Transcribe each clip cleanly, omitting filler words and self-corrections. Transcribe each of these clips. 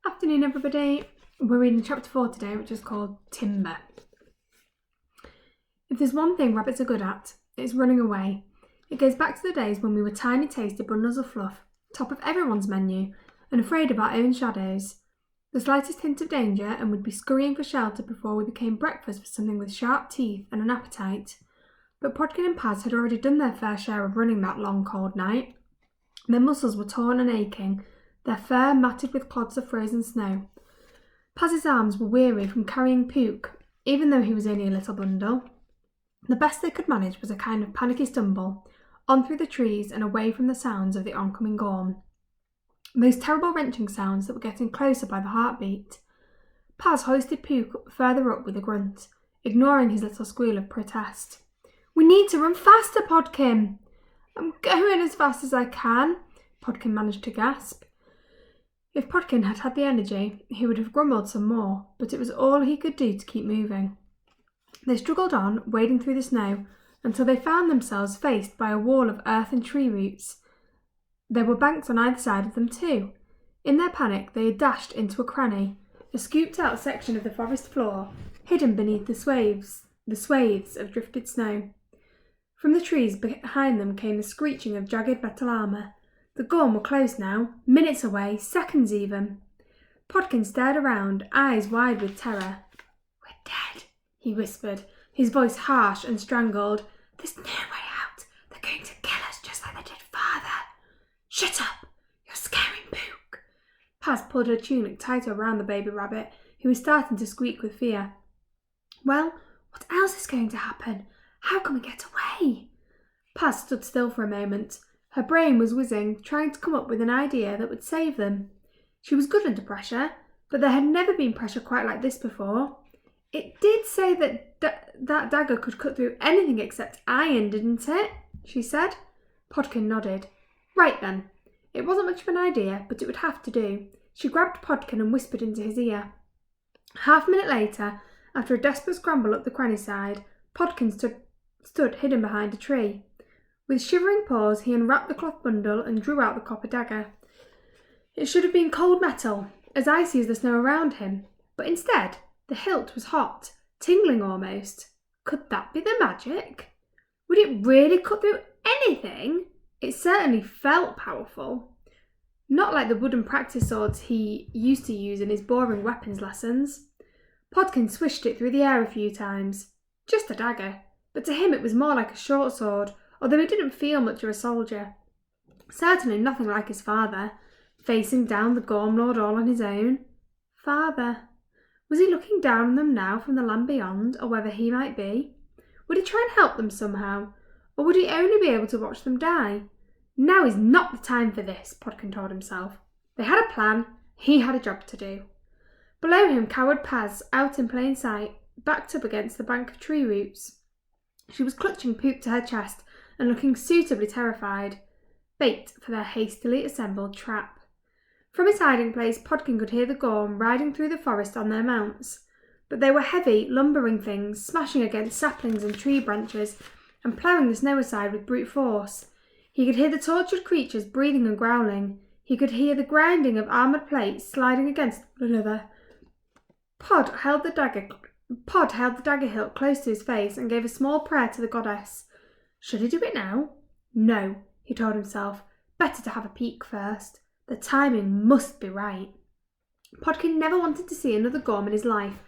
Afternoon, everybody. We're reading chapter 4 today, which is called Timber. If there's one thing rabbits are good at, it's running away. It goes back to the days when we were tiny, tasty bundles of fluff, top of everyone's menu, and afraid of our own shadows. The slightest hint of danger, and we'd be scurrying for shelter before we became breakfast for something with sharp teeth and an appetite. But Podkin and Paz had already done their fair share of running that long, cold night. Their muscles were torn and aching, their fur matted with clods of frozen snow. Paz's arms were weary from carrying Pook, even though he was only a little bundle. The best they could manage was a kind of panicky stumble, on through the trees and away from the sounds of the oncoming Gorm. Those terrible wrenching sounds that were getting closer by the heartbeat. Paz hoisted Pook further up with a grunt, ignoring his little squeal of protest. "We need to run faster, Podkin!" "I'm going as fast as I can," Podkin managed to gasp. If Podkin had had the energy, he would have grumbled some more, but it was all he could do to keep moving. They struggled on, wading through the snow, until they found themselves faced by a wall of earth and tree roots. There were banks on either side of them too. In their panic, they had dashed into a cranny, a scooped-out section of the forest floor, hidden beneath the swathes of drifted snow. From the trees behind them came the screeching of jagged metal armour. The Gorm were close now, minutes away, seconds even. Podkin stared around, eyes wide with terror. "We're dead," he whispered, his voice harsh and strangled. "There's no way out. They're going to kill us just like they did Father." "Shut up! You're scaring Pook." Paz pulled her tunic tighter around the baby rabbit, who was starting to squeak with fear. "Well, what else is going to happen? How can we get away?" Paz stood still for a moment. Her brain was whizzing, trying to come up with an idea that would save them. She was good under pressure, but there had never been pressure quite like this before. "It did say that that dagger could cut through anything except iron, didn't it?" she said. Podkin nodded. "Right then." It wasn't much of an idea, but it would have to do. She grabbed Podkin and whispered into his ear. Half a minute later, after a desperate scramble up the cranny side, Podkin stood hidden behind a tree. With shivering paws, he unwrapped the cloth bundle and drew out the copper dagger. It should have been cold metal, as icy as the snow around him, but instead, the hilt was hot, tingling almost. Could that be the magic? Would it really cut through anything? It certainly felt powerful. Not like the wooden practice swords he used to use in his boring weapons lessons. Podkin swished it through the air a few times. Just a dagger, but to him it was more like a short sword, although he didn't feel much of a soldier. Certainly nothing like his father, facing down the Gorm Lord all on his own. Father. Was he looking down on them now from the land beyond, or wherever he might be? Would he try and help them somehow, or would he only be able to watch them die? Now is not the time for this, Podkin told himself. They had a plan, he had a job to do. Below him cowered Paz, out in plain sight, backed up against the bank of tree roots. She was clutching Pook to her chest and looking suitably terrified. Bait for their hastily assembled trap. From his hiding place, Podkin could hear the Gorm riding through the forest on their mounts, but they were heavy, lumbering things, smashing against saplings and tree branches and ploughing the snow aside with brute force. He could hear the tortured creatures breathing and growling. He could hear the grinding of armoured plates sliding against one another. Pod held the dagger hilt close to his face and gave a small prayer to the goddess. Should he do it now? No, he told himself. Better to have a peek first. The timing must be right. Podkin never wanted to see another Gorm in his life,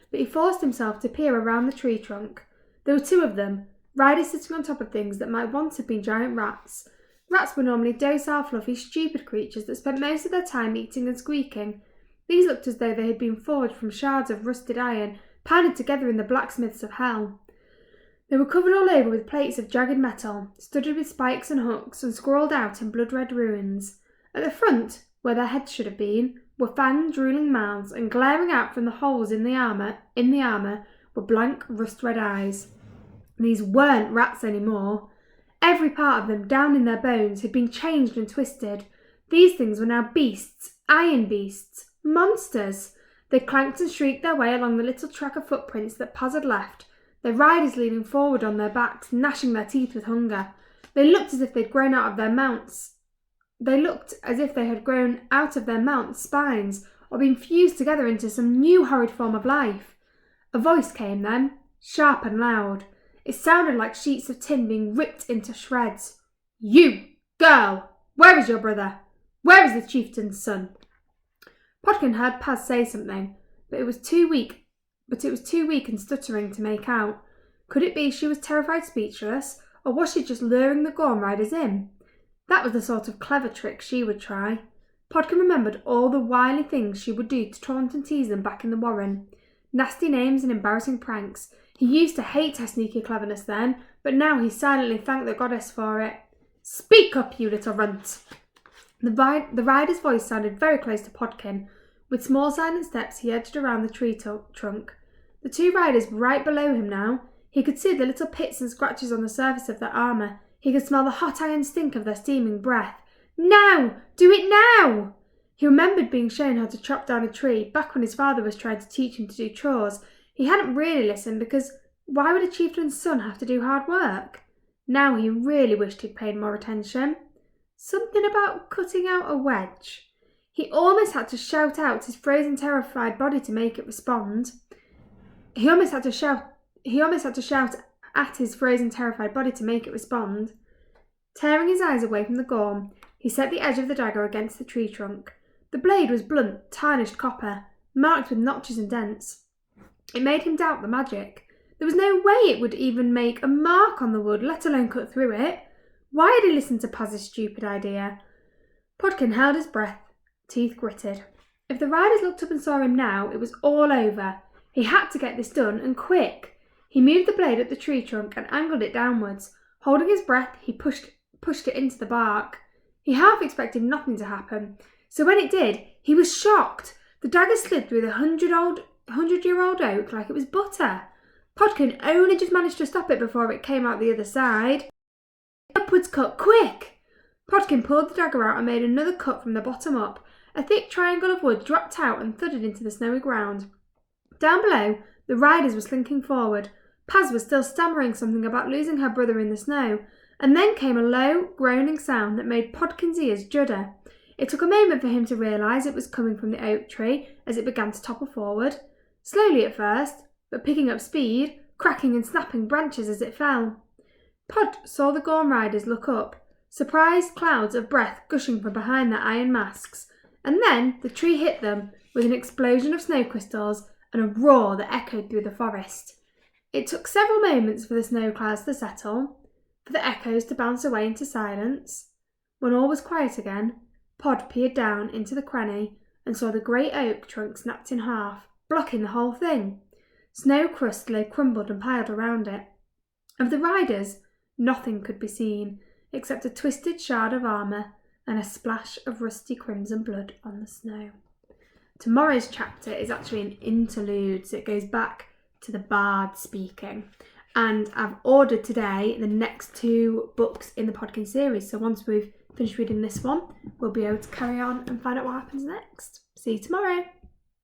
but he forced himself to peer around the tree trunk. There were two of them, riders sitting on top of things that might once have been giant rats. Rats were normally docile, fluffy, stupid creatures that spent most of their time eating and squeaking. These looked as though they had been forged from shards of rusted iron, pounded together in the blacksmiths of hell. They were covered all over with plates of jagged metal, studded with spikes and hooks, and scrawled out in blood-red runes. At the front, where their heads should have been, were fanged, drooling mouths, and glaring out from the holes in the armour were blank, rust-red eyes. These weren't rats anymore. Every part of them, down in their bones, had been changed and twisted. These things were now beasts, iron beasts, monsters. They clanked and shrieked their way along the little track of footprints that Paz had left, their riders leaning forward on their backs, gnashing their teeth with hunger. They looked as if they'd grown out of their mounts. They looked as if they had grown out of their mounts' spines, or been fused together into some new horrid form of life. A voice came then, sharp and loud. It sounded like sheets of tin being ripped into shreds. "You, girl, where is your brother? Where is the chieftain's son?" Podkin heard Paz say something, but it was too weak and stuttering to make out. Could it be she was terrified speechless, or was she just luring the Gorm riders in? That was the sort of clever trick she would try. Podkin remembered all the wily things she would do to taunt and tease them back in the warren. Nasty names and embarrassing pranks. He used to hate her sneaky cleverness then, but now he silently thanked the goddess for it. "Speak up, you little runt!" The rider's voice sounded very close to Podkin. With small silent steps he edged around the tree trunk. The two riders were right below him now. He could see the little pits and scratches on the surface of their armour. He could smell the hot iron stink of their steaming breath. "Now! Do it now!" He remembered being shown how to chop down a tree back when his father was trying to teach him to do chores. He hadn't really listened because why would a chieftain's son have to do hard work? Now he really wished he'd paid more attention. Something about cutting out a wedge. He almost had to shout out his frozen, terrified body to make it respond. He almost had to shout at his frozen, terrified body to make it respond. Tearing his eyes away from the Gorm, he set the edge of the dagger against the tree trunk. The blade was blunt, tarnished copper, marked with notches and dents. It made him doubt the magic. There was no way it would even make a mark on the wood, let alone cut through it. Why had he listened to Paz's stupid idea? Podkin held his breath, teeth gritted. If the riders looked up and saw him now, it was all over. He had to get this done, and quick. He moved the blade at the tree trunk and angled it downwards. Holding his breath, he pushed it into the bark. He half expected nothing to happen, so when it did, he was shocked. The dagger slid through the 100-year-old oak like it was butter. Podkin only just managed to stop it before it came out the other side. "Upwards cut, quick!" Podkin pulled the dagger out and made another cut from the bottom up. A thick triangle of wood dropped out and thudded into the snowy ground. Down below, the riders were slinking forward. Paz was still stammering something about losing her brother in the snow, and then came a low, groaning sound that made Podkin's ears judder. It took a moment for him to realise it was coming from the oak tree as it began to topple forward. Slowly at first, but picking up speed, cracking and snapping branches as it fell. Pod saw the Gorm riders look up, surprised clouds of breath gushing from behind their iron masks, and then the tree hit them with an explosion of snow crystals and a roar that echoed through the forest. It took several moments for the snow clouds to settle, for the echoes to bounce away into silence. When all was quiet again, Pod peered down into the cranny and saw the great oak trunk snapped in half, blocking the whole thing. Snow crust lay crumbled and piled around it. Of the riders, nothing could be seen except a twisted shard of armour and a splash of rusty crimson blood on the snow. Tomorrow's chapter is actually an interlude, so it goes back to the bard speaking. And I've ordered today the next two books in the Podkin series. So once we've finished reading this one, we'll be able to carry on and find out what happens next. See you tomorrow.